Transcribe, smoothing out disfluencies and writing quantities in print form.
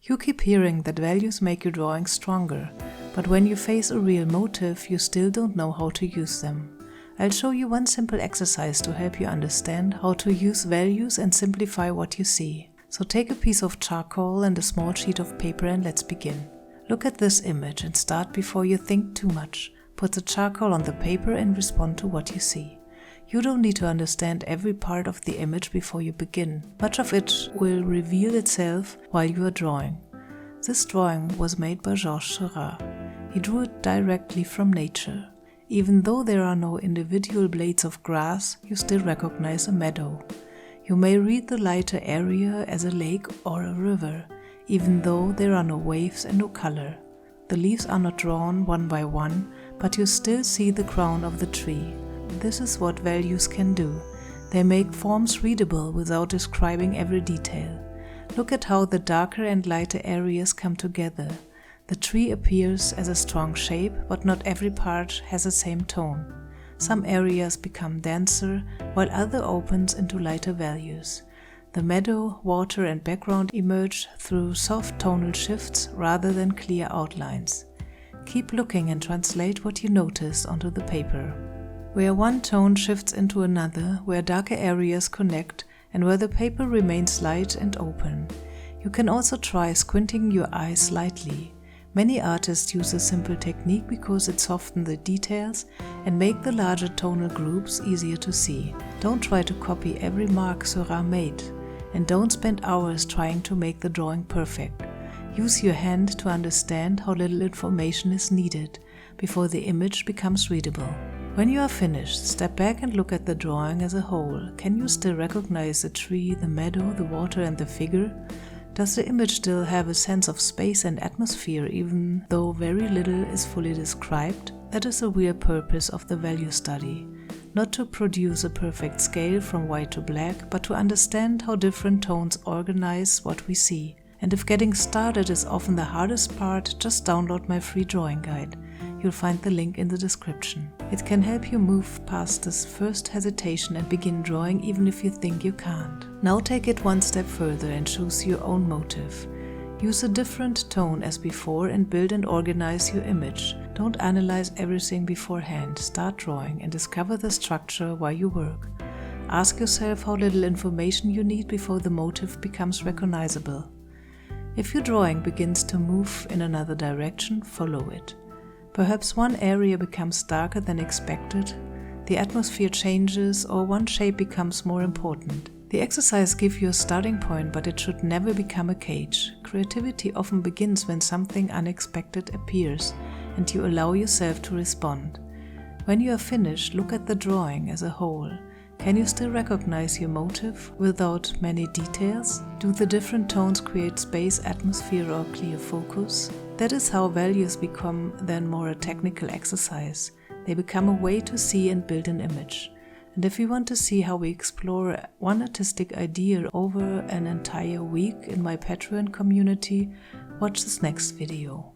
You keep hearing that values make your drawing stronger, but when you face a real motif, you still don't know how to use them. I'll show you one simple exercise to help you understand how to use values and simplify what you see. So take a piece of charcoal and a small sheet of paper and let's begin. Look at this image and start before you think too much. Put the charcoal on the paper and respond to what you see. You don't need to understand every part of the image before you begin. Much of it will reveal itself while you are drawing. This drawing was made by Georges Seurat. He drew it directly from nature. Even though there are no individual blades of grass, you still recognize a meadow. You may read the lighter area as a lake or a river, even though there are no waves and no color. The leaves are not drawn one by one, but you still see the crown of the tree. This is what values can do. They make forms readable without describing every detail. Look at how the darker and lighter areas come together. The tree appears as a strong shape, but not every part has the same tone. Some areas become denser, while other opens into lighter values. The meadow, water and background emerge through soft tonal shifts rather than clear outlines. Keep looking and translate what you notice onto the paper. Where one tone shifts into another, where darker areas connect, and where the paper remains light and open. You can also try squinting your eyes slightly. Many artists use a simple technique because it softens the details and makes the larger tonal groups easier to see. Don't try to copy every mark Seurat made, and don't spend hours trying to make the drawing perfect. Use your hand to understand how little information is needed before the image becomes readable. When you are finished, step back and look at the drawing as a whole. Can you still recognize the tree, the meadow, the water and the figure? Does the image still have a sense of space and atmosphere even though very little is fully described? That is the real purpose of the value study. Not to produce a perfect scale from white to black, but to understand how different tones organize what we see. And if getting started is often the hardest part, just download my free drawing guide. You'll find the link in the description. It can help you move past this first hesitation and begin drawing even if you think you can't. Now take it one step further and choose your own motif. Use a different tone as before and build and organize your image. Don't analyze everything beforehand. Start drawing and discover the structure while you work. Ask yourself how little information you need before the motif becomes recognizable. If your drawing begins to move in another direction, follow it. Perhaps one area becomes darker than expected, the atmosphere changes, or one shape becomes more important. The exercise gives you a starting point, but it should never become a cage. Creativity often begins when something unexpected appears, and you allow yourself to respond. When you are finished, look at the drawing as a whole. Can you still recognize your motif without many details? Do the different tones create space, atmosphere, or clear focus? That is how values become then more a technical exercise. They become a way to see and build an image. And if you want to see how we explore one artistic idea over an entire week in my Patreon community, watch this next video.